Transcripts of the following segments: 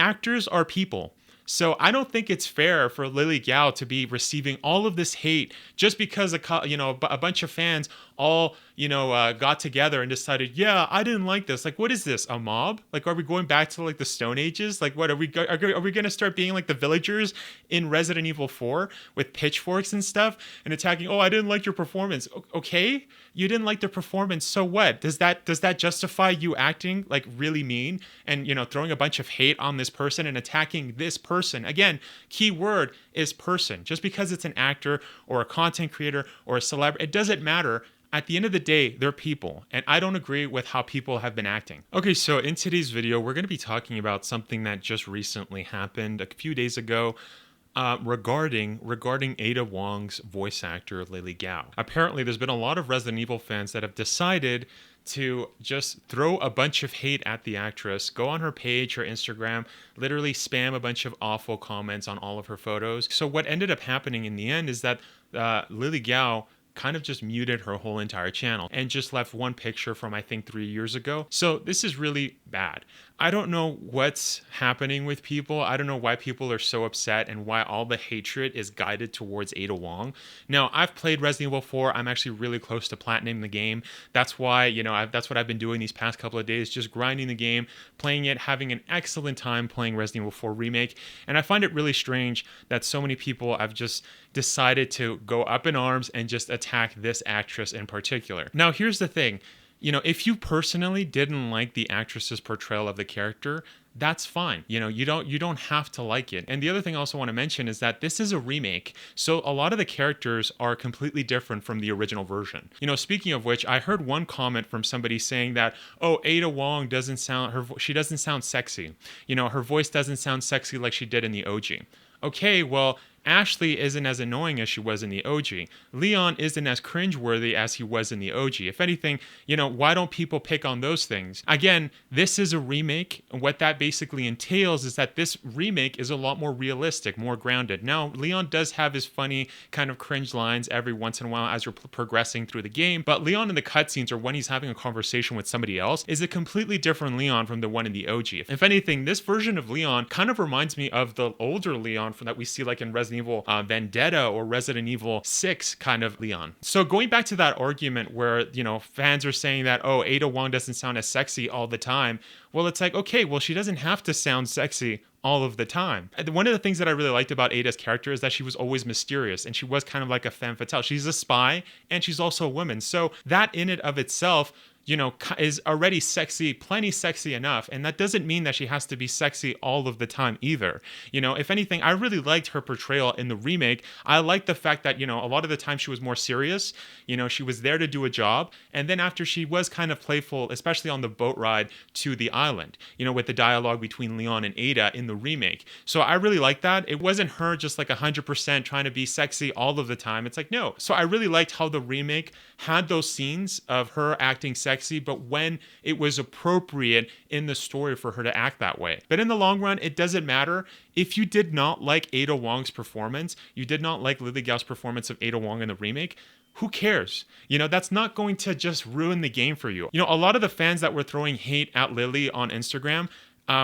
actors are people. So I don't think it's fair for Lily Gao to be receiving all of this hate just because a bunch of fans all got together and decided, yeah, I didn't like this. Like, what is this? A mob? Like, are we going back to like the Stone Ages? Like, what are we going to start being like the villagers in Resident Evil 4 with pitchforks and stuff and attacking? Oh, I didn't like your performance. Okay, you didn't like the performance. So what? Does that justify you acting like really mean and throwing a bunch of hate on this person and attacking this person? Again, key word is person. Just because it's an actor or a content creator or a celebrity, it doesn't matter. At the end of the day, they're people, and I don't agree with how people have been acting. Okay, so in today's video, we're going to be talking about something that just recently happened a few days ago regarding Ada Wong's voice actor, Lily Gao. Apparently, there's been a lot of Resident Evil fans that have decided to just throw a bunch of hate at the actress, go on her page, her Instagram, literally spam a bunch of awful comments on all of her photos. So what ended up happening in the end is that Lily Gao kind of just muted her whole entire channel and just left one picture from I think 3 years ago. So this is really bad. I don't know what's happening with people. I don't know why people are so upset and why all the hatred is guided towards Ada Wong. Now, I've played Resident Evil 4. I'm actually really close to platinum the game. That's why, that's what I've been doing these past couple of days, just grinding the game, playing it, having an excellent time playing Resident Evil 4 Remake. And I find it really strange that so many people have just decided to go up in arms and just attack this actress in particular. Now, here's the thing. If you personally didn't like the actress's portrayal of the character, that's fine. You don't have to like it. And the other thing I also want to mention is that this is a remake. So a lot of the characters are completely different from the original version. Speaking of which, I heard one comment from somebody saying that, oh, Ada Wong she doesn't sound sexy. Her voice doesn't sound sexy like she did in the OG. Okay, well, Ashley isn't as annoying as she was in the OG. Leon isn't as cringeworthy as he was in the OG. If anything, why don't people pick on those things? Again, this is a remake. What that basically entails is that this remake is a lot more realistic, more grounded. Now, Leon does have his funny kind of cringe lines every once in a while as you're progressing through the game, but Leon in the cutscenes or when he's having a conversation with somebody else is a completely different Leon from the one in the OG. If anything, this version of Leon kind of reminds me of the older Leon that we see like in Resident Evil Vendetta or Resident Evil 6 kind of Leon. So going back to that argument where, fans are saying that, oh, Ada Wong doesn't sound as sexy all the time. Well, it's like, okay, well, she doesn't have to sound sexy all of the time. One of the things that I really liked about Ada's character is that she was always mysterious and she was kind of like a femme fatale. She's a spy and she's also a woman. So that in and of itself, is already sexy, plenty sexy enough. And that doesn't mean that she has to be sexy all of the time either. If anything, I really liked her portrayal in the remake. I liked the fact that, a lot of the time she was more serious. She was there to do a job. And then after she was kind of playful, especially on the boat ride to the island, with the dialogue between Leon and Ada in the remake. So I really liked that. It wasn't her just like 100% trying to be sexy all of the time. It's like, no. So I really liked how the remake had those scenes of her acting sexy, but when it was appropriate in the story for her to act that way. But in the long run, it doesn't matter. If you did not like Ada Wong's performance, you did not like Lily Gao's performance of Ada Wong in the remake, who cares? That's not going to just ruin the game for you. A lot of the fans that were throwing hate at Lily on Instagram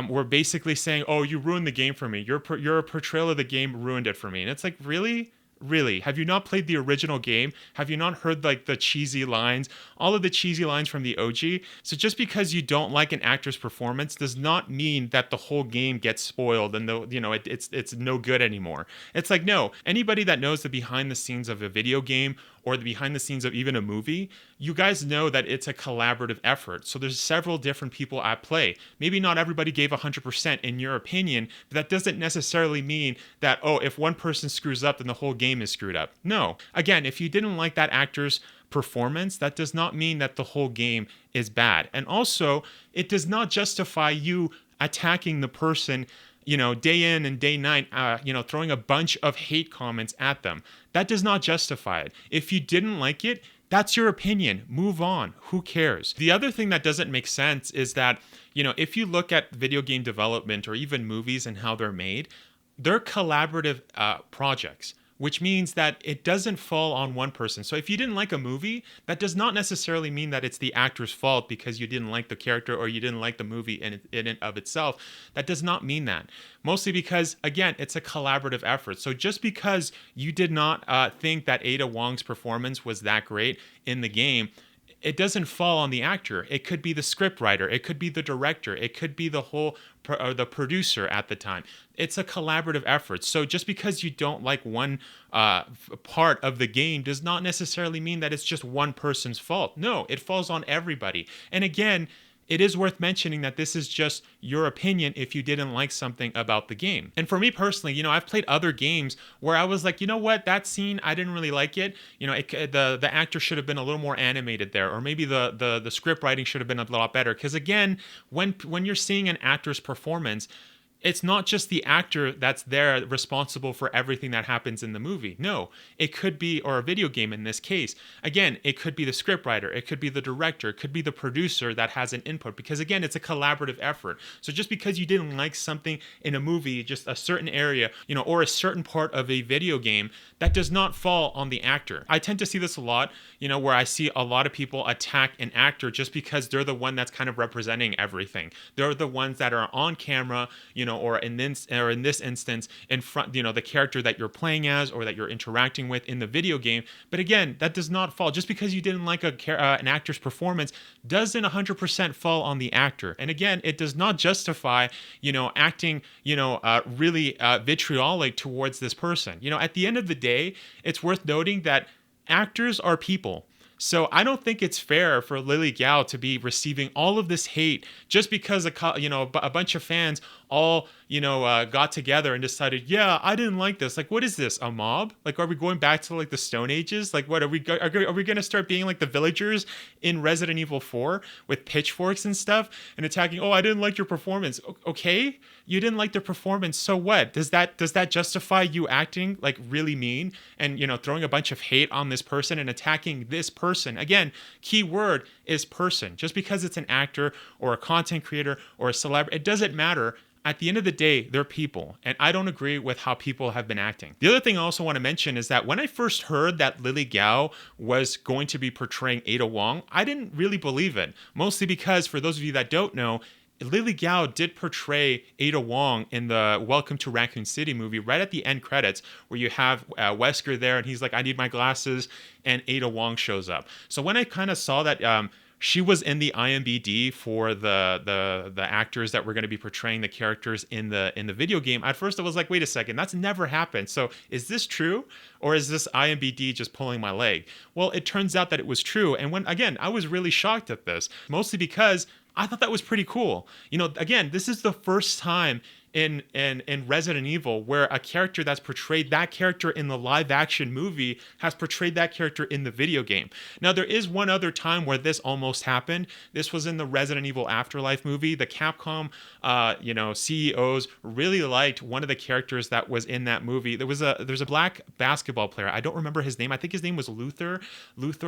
were basically saying, oh, you ruined the game for me. Your portrayal of the game ruined it for me. And it's like, really? Really? Have you not played the original game? Have you not heard like the cheesy lines, all of the cheesy lines from the OG? So just because you don't like an actor's performance does not mean that the whole game gets spoiled and it's no good anymore. It's like, no, anybody that knows the behind the scenes of a video game or the behind the scenes of even a movie, you guys know that it's a collaborative effort. So there's several different people at play. Maybe not everybody gave 100% in your opinion, but that doesn't necessarily mean that, oh, if one person screws up, then the whole game is screwed up. No. Again, if you didn't like that actor's performance, that does not mean that the whole game is bad. And also, it does not justify you attacking the person day in and day night, throwing a bunch of hate comments at them. That does not justify it. If you didn't like it, that's your opinion. Move on. Who cares? The other thing that doesn't make sense is that, if you look at video game development or even movies and how they're made, they're collaborative projects. which means that it doesn't fall on one person. So if you didn't like a movie, that does not necessarily mean that it's the actor's fault because you didn't like the character or you didn't like the movie in and of itself. That does not mean that. Mostly because, again, it's a collaborative effort. So just because you did not think that Ada Wong's performance was that great in the game, it doesn't fall on the actor. It could be the script writer. It could be the director. It could be the whole or the producer at the time. It's a collaborative effort. So just because you don't like one part of the game does not necessarily mean that it's just one person's fault. No, it falls on everybody. And again, it is worth mentioning that this is just your opinion if you didn't like something about the game. And for me personally, I've played other games where I was like, you know what, that scene, I didn't really like it. The actor should have been a little more animated there, or maybe the script writing should have been a lot better. Because again, when you're seeing an actor's performance, it's not just the actor that's there responsible for everything that happens in the movie. No, it could be, or a video game in this case. Again, it could be the scriptwriter, it could be the director, it could be the producer that has an input, because again, it's a collaborative effort. So just because you didn't like something in a movie, just a certain area, or a certain part of a video game, that does not fall on the actor. I tend to see this a lot, where I see a lot of people attack an actor just because they're the one that's kind of representing everything. They're the ones that are on camera, or in this instance, in front, the character that you're playing as or that you're interacting with in the video game. But again, that does not fall. Just because you didn't like an actor's performance doesn't 100% fall on the actor. And again, it does not justify, acting, really vitriolic towards this person. At the end of the day, it's worth noting that actors are people. So I don't think it's fair for Lily Gao to be receiving all of this hate just because a bunch of fans all got together and decided, yeah, I didn't like this. Like, what is this? A mob? Like, are we going back to like the Stone Ages? Like, what are we going to start being like the villagers in Resident Evil 4 with pitchforks and stuff and attacking? Oh, I didn't like your performance. Okay, you didn't like their performance. So what? Does that justify you acting like really mean and throwing a bunch of hate on this person and attacking this person? Again, key word is person. Just because it's an actor or a content creator or a celebrity, it doesn't matter. At the end of the day, they're people, and I don't agree with how people have been acting. The other thing I also want to mention is that when I first heard that Lily Gao was going to be portraying Ada Wong, I didn't really believe it, mostly because, for those of you that don't know, Lily Gao did portray Ada Wong in the Welcome to Raccoon City movie right at the end credits, where you have Wesker there, and he's like, I need my glasses, and Ada Wong shows up. So when I kind of saw that she was in the IMBD for the actors that were going to be portraying the characters in the video game, at first I was like, wait a second, that's never happened. So is this true? Or is this IMBD just pulling my leg? Well, it turns out that it was true. And again, I was really shocked at this, mostly because I thought that was pretty cool. Again, this is the first time in Resident Evil where a character that's portrayed that character in the live action movie has portrayed that character in the video game. Now, there is one other time where this almost happened. This was in the Resident Evil Afterlife movie. The Capcom CEOs really liked one of the characters that was in that movie. There's a black basketball player. I don't remember his name. I think his name was Luther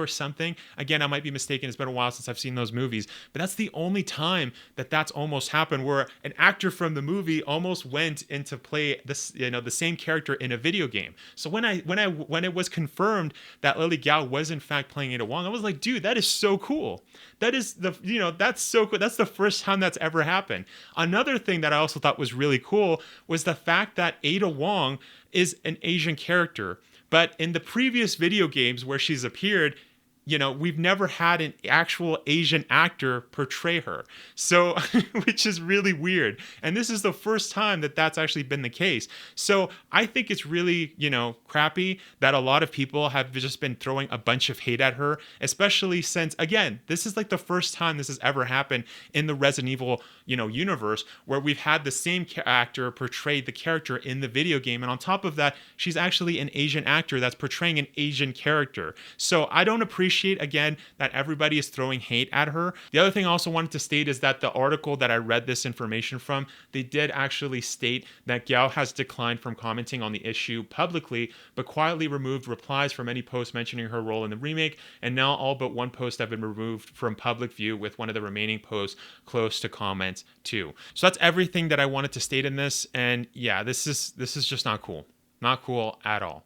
something. Again, I might be mistaken. It's been a while since I've seen those movies, but that's the only time that's almost happened, where an actor from the movie almost went into play this, the same character in a video game. So when it was confirmed that Lily Gao was in fact playing Ada Wong, I was like, dude, that is so cool. That is that's so cool. That's the first time that's ever happened. Another thing that I also thought was really cool was the fact that Ada Wong is an Asian character, but in the previous video games where she's appeared, we've never had an actual Asian actor portray her. So, which is really weird. And this is the first time that's actually been the case. So I think it's really, crappy that a lot of people have just been throwing a bunch of hate at her, especially since, again, this is like the first time this has ever happened in the Resident Evil, universe, where we've had the same actor portray the character in the video game. And on top of that, she's actually an Asian actor that's portraying an Asian character. So I don't appreciate, again, that everybody is throwing hate at her. The other thing I also wanted to state is that the article that I read this information from, they did actually state that Gao has declined from commenting on the issue publicly, but quietly removed replies from any posts mentioning her role in the remake, and now all but one post have been removed from public view, with one of the remaining posts close to comments too. So that's everything that I wanted to state in this, and yeah, this is just not cool. Not cool at all.